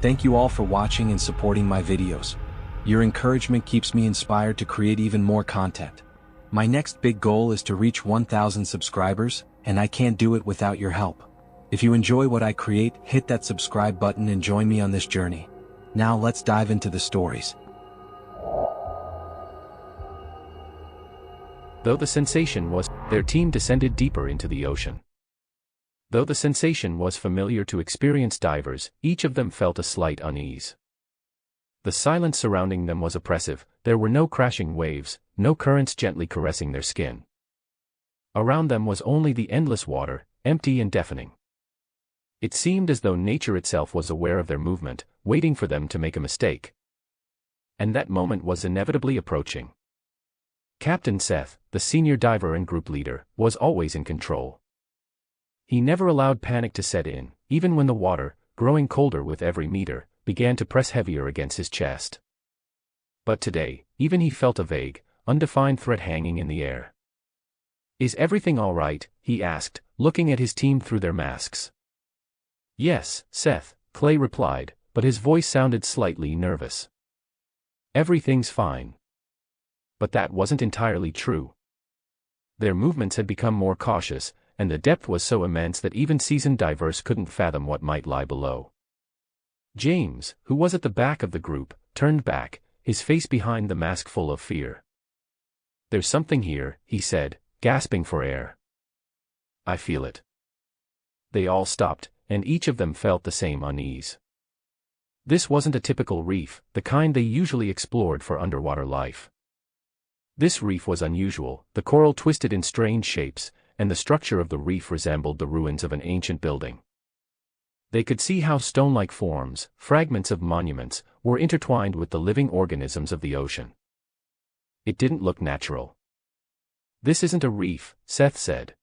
Thank you all for watching and supporting my videos. Your encouragement keeps me inspired to create even more content. My next big goal is to reach 1,000 subscribers, and I can't do it without your help. If you enjoy what I create, hit that subscribe button and join me on this journey. Now let's dive into the stories. Though the sensation was, their team descended deeper into the ocean. Though the sensation was familiar to experienced divers, each of them felt a slight unease. The silence surrounding them was oppressive. There were no crashing waves, no currents gently caressing their skin. Around them was only the endless water, empty and deafening. It seemed as though nature itself was aware of their movement, waiting for them to make a mistake. And that moment was inevitably approaching. Captain Seth, the senior diver and group leader, was always in control. He never allowed panic to set in, even when the water, growing colder with every meter, began to press heavier against his chest. But today, even he felt a vague, undefined threat hanging in the air. "Is everything all right?" he asked, looking at his team through their masks. "Yes, Seth," Clay replied, but his voice sounded slightly nervous. "Everything's fine." But that wasn't entirely true. Their movements had become more cautious, and the depth was so immense that even seasoned divers couldn't fathom what might lie below. James, who was at the back of the group, turned back, his face behind the mask full of fear. "There's something here," he said, gasping for air. "I feel it." They all stopped, and each of them felt the same unease. This wasn't a typical reef, the kind they usually explored for underwater life. This reef was unusual, the coral twisted in strange shapes, and the structure of the reef resembled the ruins of an ancient building. They could see how stone-like forms, fragments of monuments, were intertwined with the living organisms of the ocean. It didn't look natural. "This isn't a reef," Seth said.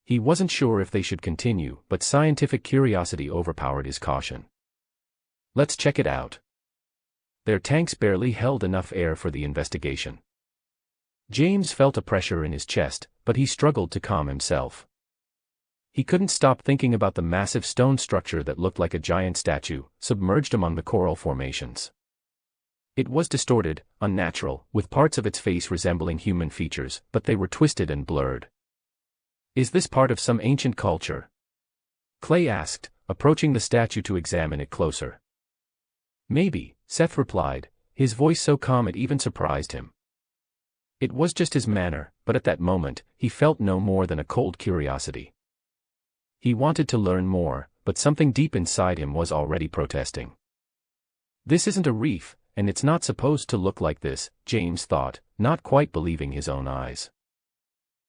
He wasn't sure if they should continue, but scientific curiosity overpowered his caution. "Let's check it out." Their tanks barely held enough air for the investigation. James felt a pressure in his chest, but he struggled to calm himself. He couldn't stop thinking about the massive stone structure that looked like a giant statue, submerged among the coral formations. It was distorted, unnatural, with parts of its face resembling human features, but they were twisted and blurred. "Is this part of some ancient culture?" Clay asked, approaching the statue to examine it closer. "Maybe," Seth replied, his voice so calm it even surprised him. It was just his manner, but at that moment, he felt no more than a cold curiosity. He wanted to learn more, but something deep inside him was already protesting. "This isn't a reef, and it's not supposed to look like this," James thought, not quite believing his own eyes.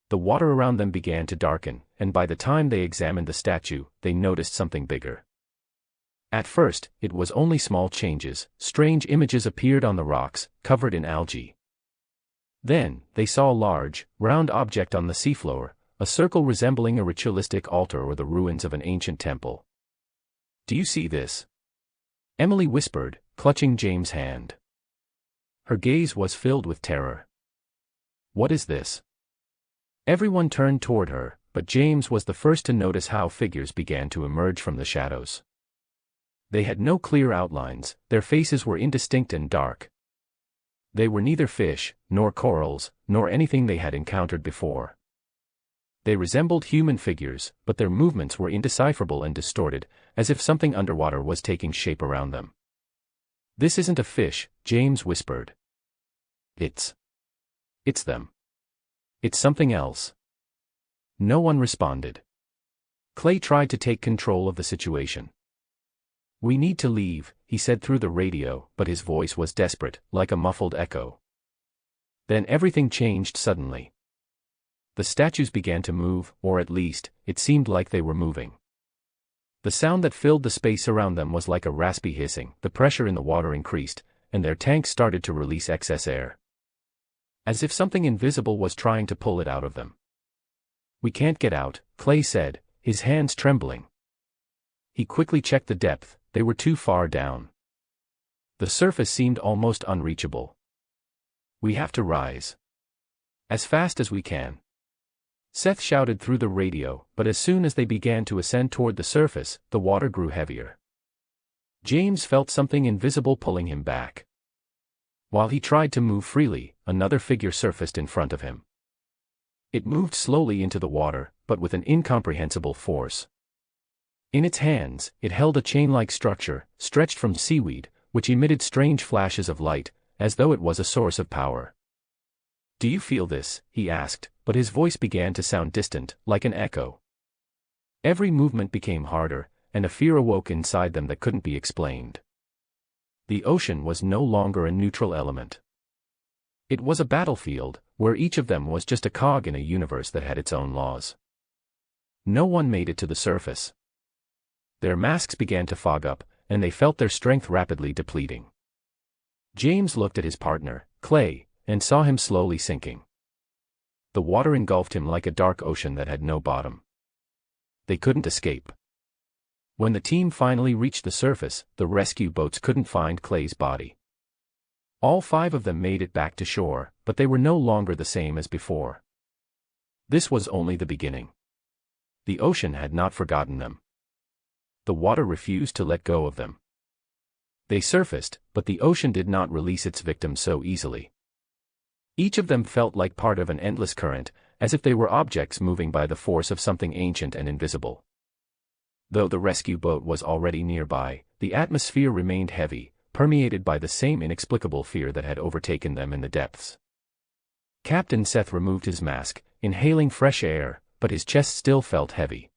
The water around them began to darken, and by the time they examined the statue, they noticed something bigger. At first, it was only small changes. Strange images appeared on the rocks, covered in algae. Then, they saw a large, round object on the seafloor, a circle resembling a ritualistic altar or the ruins of an ancient temple. "Do you see this?" Emily whispered, clutching James' hand. Her gaze was filled with terror. "What is this?" Everyone turned toward her, but James was the first to notice how figures began to emerge from the shadows. They had no clear outlines, their faces were indistinct and dark. They were neither fish, nor corals, nor anything they had encountered before. They resembled human figures, but their movements were indecipherable and distorted, as if something underwater was taking shape around them. "This isn't a fish," James whispered. It's them. It's something else." No one responded. Clay tried to take control of the situation. "We need to leave," he said through the radio, but his voice was desperate, like a muffled echo. Then everything changed suddenly. The statues began to move, or at least, it seemed like they were moving. The sound that filled the space around them was like a raspy hissing. The pressure in the water increased, and their tanks started to release excess air. As if something invisible was trying to pull it out of them. "We can't get out," Clay said, his hands trembling. He quickly checked the depth. They were too far down. The surface seemed almost unreachable. "We have to rise. As fast as we can." Seth shouted through the radio, but as soon as they began to ascend toward the surface, the water grew heavier. James felt something invisible pulling him back. While he tried to move freely, another figure surfaced in front of him. It moved slowly into the water, but with an incomprehensible force. In its hands, it held a chain-like structure, stretched from seaweed, which emitted strange flashes of light, as though it was a source of power. "Do you feel this?" he asked, but his voice began to sound distant, like an echo. Every movement became harder, and a fear awoke inside them that couldn't be explained. The ocean was no longer a neutral element. It was a battlefield, where each of them was just a cog in a universe that had its own laws. No one made it to the surface. Their masks began to fog up, and they felt their strength rapidly depleting. James looked at his partner, Clay, and saw him slowly sinking. The water engulfed him like a dark ocean that had no bottom. They couldn't escape. When the team finally reached the surface, the rescue boats couldn't find Clay's body. All 5 of them made it back to shore, but they were no longer the same as before. This was only the beginning. The ocean had not forgotten them. The water refused to let go of them. They surfaced, but the ocean did not release its victims so easily. Each of them felt like part of an endless current, as if they were objects moving by the force of something ancient and invisible. Though the rescue boat was already nearby, the atmosphere remained heavy, permeated by the same inexplicable fear that had overtaken them in the depths. Captain Seth removed his mask, inhaling fresh air, but his chest still felt heavy.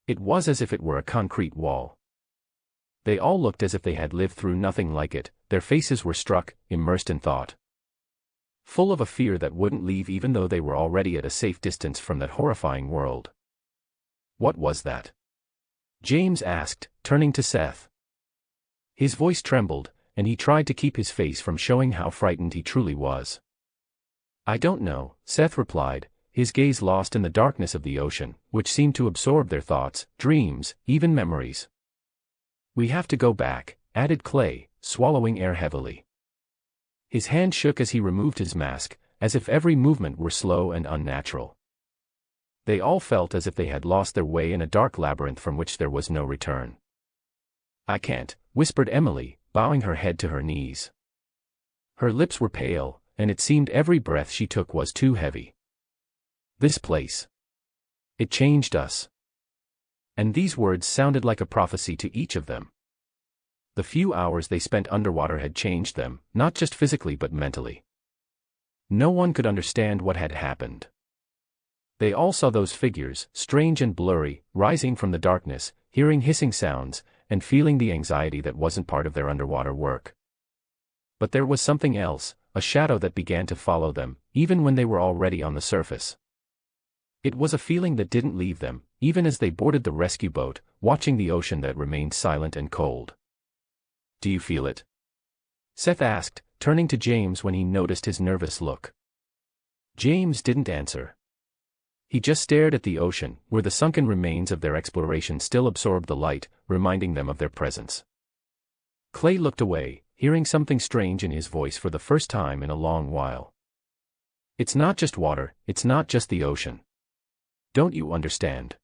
It was as if it were a concrete wall. They all looked as if they had lived through nothing like it, their faces were struck, immersed in thought. Full of a fear that wouldn't leave even though they were already at a safe distance from that horrifying world. "What was that?" James asked, turning to Seth. His voice trembled, and he tried to keep his face from showing how frightened he truly was. "I don't know," Seth replied, his gaze lost in the darkness of the ocean, which seemed to absorb their thoughts, dreams, even memories. "We have to go back," added Clay, swallowing air heavily. His hand shook as he removed his mask, as if every movement were slow and unnatural. They all felt as if they had lost their way in a dark labyrinth from which there was no return. "I can't," whispered Emily, bowing her head to her knees. Her lips were pale, and it seemed every breath she took was too heavy. "This place. It changed us." And these words sounded like a prophecy to each of them. The few hours they spent underwater had changed them, not just physically but mentally. No one could understand what had happened. They all saw those figures, strange and blurry, rising from the darkness, hearing hissing sounds, and feeling the anxiety that wasn't part of their underwater work. But there was something else, a shadow that began to follow them, even when they were already on the surface. It was a feeling that didn't leave them, even as they boarded the rescue boat, watching the ocean that remained silent and cold. "Do you feel it?" Seth asked, turning to James when he noticed his nervous look. James didn't answer. He just stared at the ocean, where the sunken remains of their exploration still absorbed the light, reminding them of their presence. Clay looked away, hearing something strange in his voice for the first time in a long while. "It's not just water, it's not just the ocean. Don't you understand?"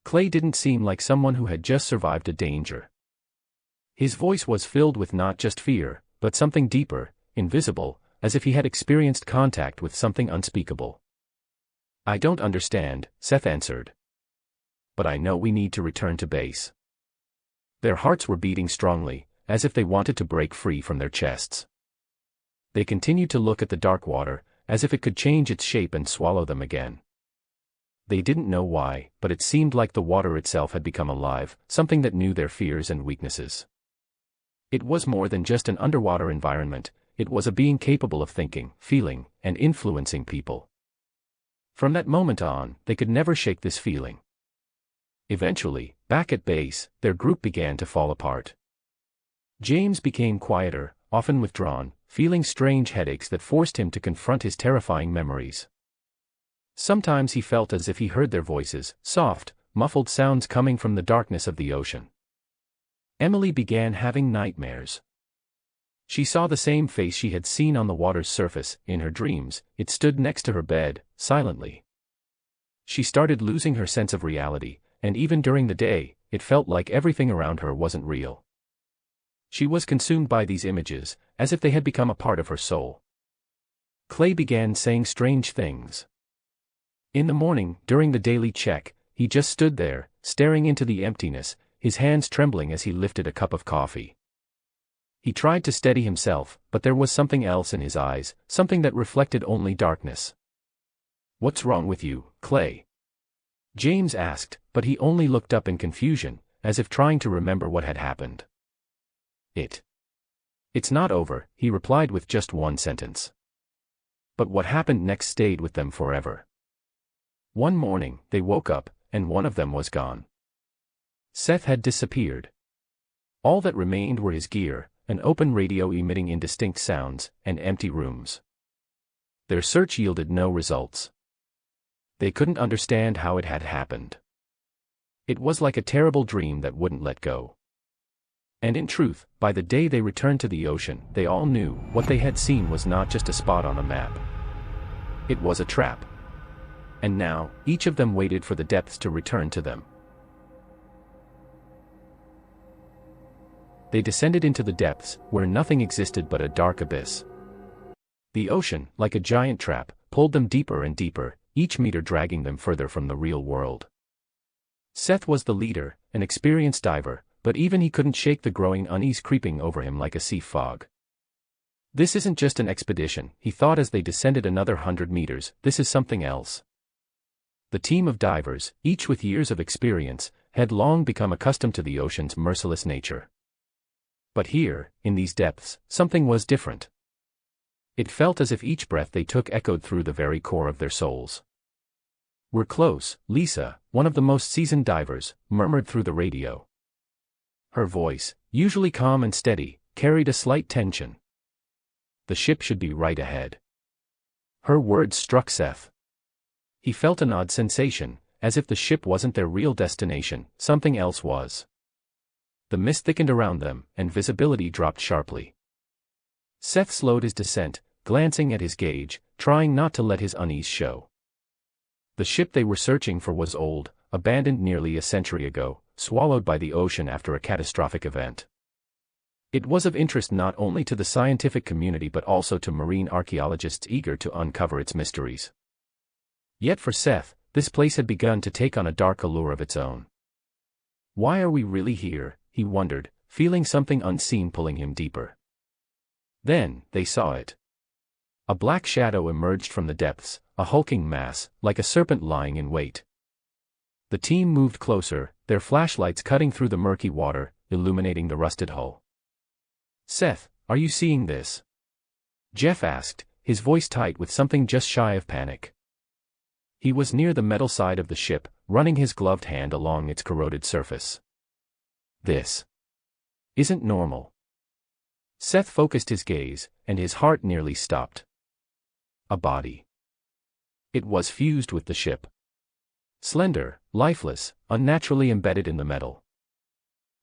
Clay didn't seem like someone who had just survived a danger. His voice was filled with not just fear, but something deeper, invisible, as if he had experienced contact with something unspeakable. "I don't understand," Seth answered. "But I know we need to return to base." Their hearts were beating strongly, as if they wanted to break free from their chests. They continued to look at the dark water, as if it could change its shape and swallow them again. They didn't know why, but it seemed like the water itself had become alive, something that knew their fears and weaknesses. It was more than just an underwater environment, it was a being capable of thinking, feeling, and influencing people. From that moment on, they could never shake this feeling. Eventually, back at base, their group began to fall apart. James became quieter, often withdrawn, feeling strange headaches that forced him to confront his terrifying memories. Sometimes he felt as if he heard their voices, soft, muffled sounds coming from the darkness of the ocean. Emily began having nightmares. She saw the same face she had seen on the water's surface. In her dreams, it stood next to her bed, silently. She started losing her sense of reality, and even during the day, it felt like everything around her wasn't real. She was consumed by these images, as if they had become a part of her soul. Clay began saying strange things. In the morning, during the daily check, he just stood there, staring into the emptiness, his hands trembling as he lifted a cup of coffee. He tried to steady himself, but there was something else in his eyes, something that reflected only darkness. "What's wrong with you, Clay?" James asked, but he only looked up in confusion, as if trying to remember what had happened. It's not over," he replied with just one sentence. But what happened next stayed with them forever. One morning, they woke up, and one of them was gone. Seth had disappeared. All that remained were his gear, an open radio emitting indistinct sounds, and empty rooms. Their search yielded no results. They couldn't understand how it had happened. It was like a terrible dream that wouldn't let go. And in truth, by the day they returned to the ocean, they all knew what they had seen was not just a spot on a map. It was a trap. And now, each of them waited for the depths to return to them. They descended into the depths, where nothing existed but a dark abyss. The ocean, like a giant trap, pulled them deeper and deeper, each meter dragging them further from the real world. Seth was the leader, an experienced diver, but even he couldn't shake the growing unease creeping over him like a sea fog. This isn't just an expedition, he thought as they descended another 100 meters, this is something else. The team of divers, each with years of experience, had long become accustomed to the ocean's merciless nature. But here, in these depths, something was different. It felt as if each breath they took echoed through the very core of their souls. "We're close," Lisa, one of the most seasoned divers, murmured through the radio. Her voice, usually calm and steady, carried a slight tension. "The ship should be right ahead." Her words struck Seth. He felt an odd sensation, as if the ship wasn't their real destination, something else was. The mist thickened around them, and visibility dropped sharply. Seth slowed his descent, glancing at his gauge, trying not to let his unease show. The ship they were searching for was old, abandoned nearly a century ago, swallowed by the ocean after a catastrophic event. It was of interest not only to the scientific community but also to marine archaeologists eager to uncover its mysteries. Yet for Seth, this place had begun to take on a dark allure of its own. Why are we really here, he wondered, feeling something unseen pulling him deeper. Then, they saw it. A black shadow emerged from the depths, a hulking mass, like a serpent lying in wait. The team moved closer, their flashlights cutting through the murky water, illuminating the rusted hull. "Seth, are you seeing this?" Jeff asked, his voice tight with something just shy of panic. He was near the metal side of the ship, running his gloved hand along its corroded surface. "This isn't normal." Seth focused his gaze, and his heart nearly stopped. A body. It was fused with the ship. Slender, lifeless, unnaturally embedded in the metal.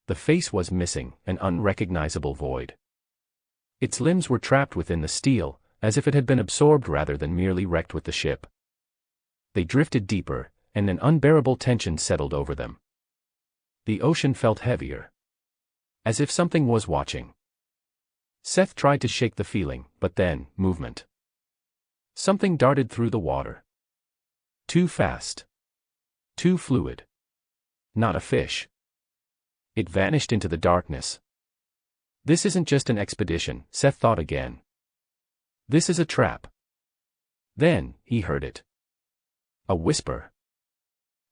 The face was missing, an unrecognizable void. Its limbs were trapped within the steel, as if it had been absorbed rather than merely wrecked with the ship. They drifted deeper, and an unbearable tension settled over them. The ocean felt heavier. As if something was watching. Seth tried to shake the feeling, but then, movement. Something darted through the water. Too fast. Too fluid. Not a fish. It vanished into the darkness. This isn't just an expedition, Seth thought again. This is a trap. Then, he heard it. A whisper.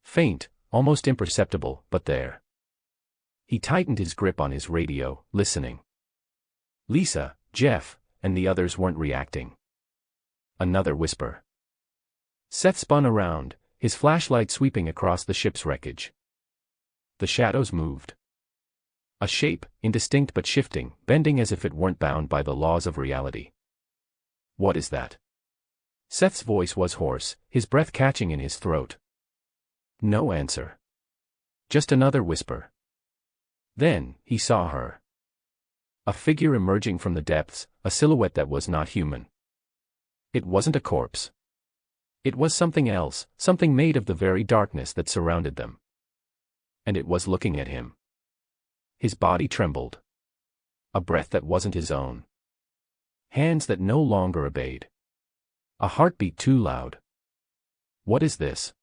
Faint, almost imperceptible, but there. He tightened his grip on his radio, listening. Lisa, Jeff, and the others weren't reacting. Another whisper. Seth spun around, his flashlight sweeping across the ship's wreckage. The shadows moved. A shape, indistinct but shifting, bending as if it weren't bound by the laws of reality. "What is that?" Seth's voice was hoarse, his breath catching in his throat. No answer. Just another whisper. Then, he saw her. A figure emerging from the depths, a silhouette that was not human. It wasn't a corpse. It was something else, something made of the very darkness that surrounded them. And it was looking at him. His body trembled. A breath that wasn't his own. Hands that no longer obeyed. A heartbeat too loud. What is this?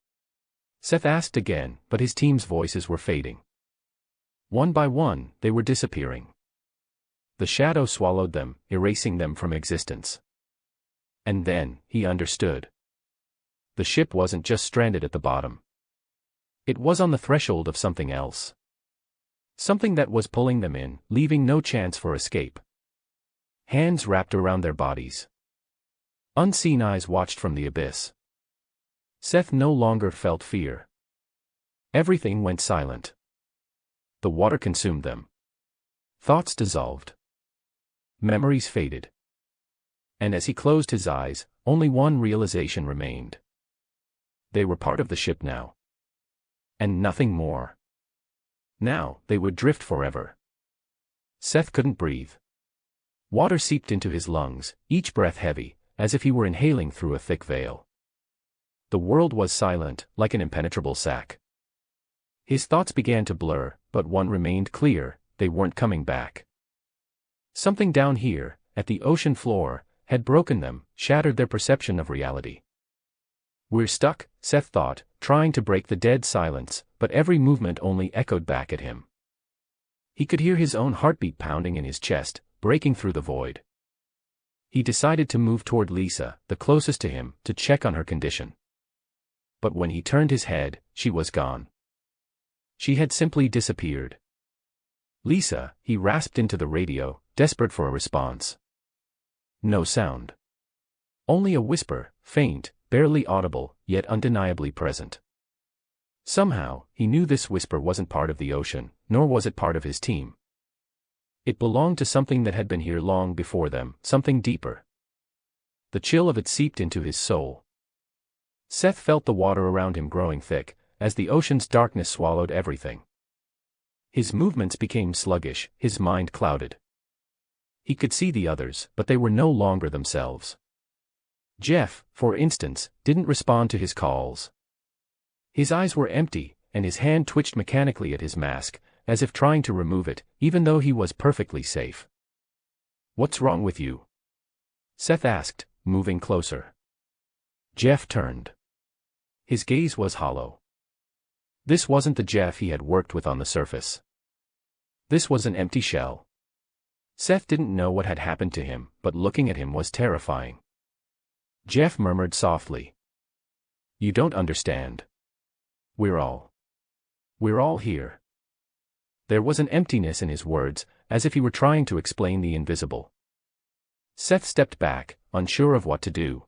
Seth asked again, but his team's voices were fading. One by one, they were disappearing. The shadow swallowed them, erasing them from existence. And then, he understood. The ship wasn't just stranded at the bottom. It was on the threshold of something else. Something that was pulling them in, leaving no chance for escape. Hands wrapped around their bodies. Unseen eyes watched from the abyss. Seth no longer felt fear. Everything went silent. The water consumed them. Thoughts dissolved. Memories faded. And as he closed his eyes, only one realization remained. They were part of the ship now. And nothing more. Now, they would drift forever. Seth couldn't breathe. Water seeped into his lungs, each breath heavy, as if he were inhaling through a thick veil. The world was silent, like an impenetrable sack. His thoughts began to blur, but one remained clear: they weren't coming back. Something down here, at the ocean floor, had broken them, shattered their perception of reality. We're stuck, Seth thought, trying to break the dead silence, but every movement only echoed back at him. He could hear his own heartbeat pounding in his chest, breaking through the void. He decided to move toward Lisa, the closest to him, to check on her condition. But when he turned his head, she was gone. She had simply disappeared. Lisa, he rasped into the radio, desperate for a response. No sound. Only a whisper, faint, barely audible, yet undeniably present. Somehow, he knew this whisper wasn't part of the ocean, nor was it part of his team. It belonged to something that had been here long before them, something deeper. The chill of it seeped into his soul. Seth felt the water around him growing thick, as the ocean's darkness swallowed everything. His movements became sluggish, his mind clouded. He could see the others, but they were no longer themselves. Jeff, for instance, didn't respond to his calls. His eyes were empty, and his hand twitched mechanically at his mask, as if trying to remove it, even though he was perfectly safe. "What's wrong with you?" Seth asked, moving closer. Jeff turned. His gaze was hollow. This wasn't the Jeff he had worked with on the surface. This was an empty shell. Seth didn't know what had happened to him, but looking at him was terrifying. Jeff murmured softly. "You don't understand. We're all here." There was an emptiness in his words, as if he were trying to explain the invisible. Seth stepped back, unsure of what to do.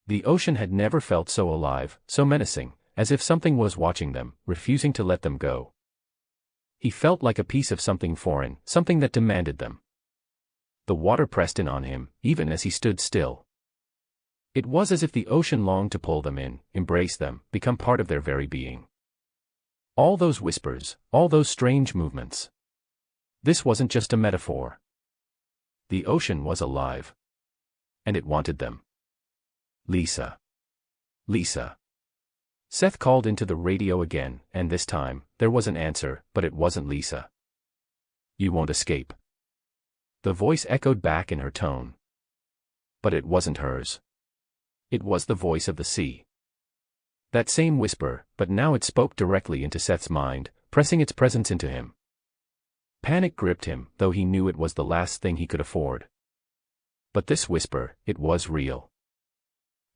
The ocean had never felt so alive, so menacing, as if something was watching them, refusing to let them go. He felt like a piece of something foreign, something that demanded them. The water pressed in on him, even as he stood still. It was as if the ocean longed to pull them in, embrace them, become part of their very being. All those whispers, all those strange movements. This wasn't just a metaphor. The ocean was alive. And it wanted them. "Lisa. Lisa." Seth called into the radio again, and this time, there was an answer, but it wasn't Lisa. "You won't escape." The voice echoed back in her tone. But it wasn't hers. It was the voice of the sea. That same whisper, but now it spoke directly into Seth's mind, pressing its presence into him. Panic gripped him, though he knew it was the last thing he could afford. But this whisper, it was real.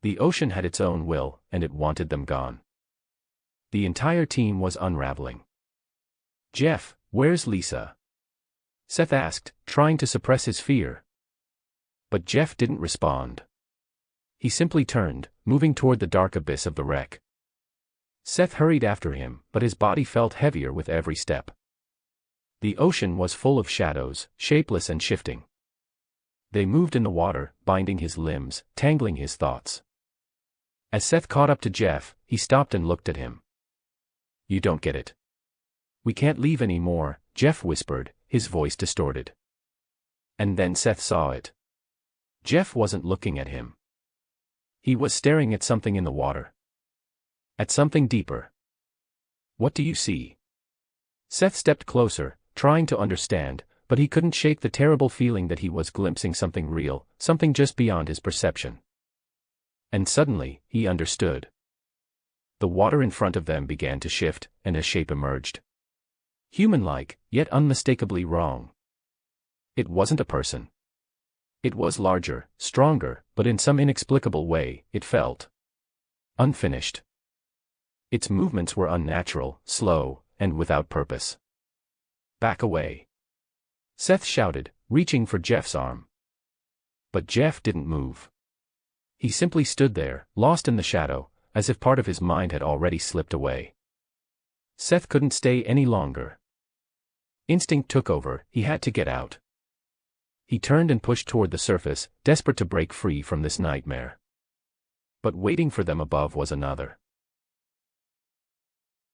The ocean had its own will, and it wanted them gone. The entire team was unraveling. "Jeff, where's Lisa?" Seth asked, trying to suppress his fear. But Jeff didn't respond. He simply turned, moving toward the dark abyss of the wreck. Seth hurried after him, but his body felt heavier with every step. The ocean was full of shadows, shapeless and shifting. They moved in the water, binding his limbs, tangling his thoughts. As Seth caught up to Jeff, he stopped and looked at him. "You don't get it. We can't leave anymore," Jeff whispered, his voice distorted. And then Seth saw it. Jeff wasn't looking at him. He was staring at something in the water. At something deeper. "What do you see?" Seth stepped closer, trying to understand, but he couldn't shake the terrible feeling that he was glimpsing something real, something just beyond his perception. And suddenly, he understood. The water in front of them began to shift, and a shape emerged. Human-like, yet unmistakably wrong. It wasn't a person. It was larger, stronger, but in some inexplicable way, it felt unfinished. Its movements were unnatural, slow, and without purpose. "Back away," Seth shouted, reaching for Jeff's arm. But Jeff didn't move. He simply stood there, lost in the shadow, as if part of his mind had already slipped away. Seth couldn't stay any longer. Instinct took over, he had to get out. He turned and pushed toward the surface, desperate to break free from this nightmare. But waiting for them above was another.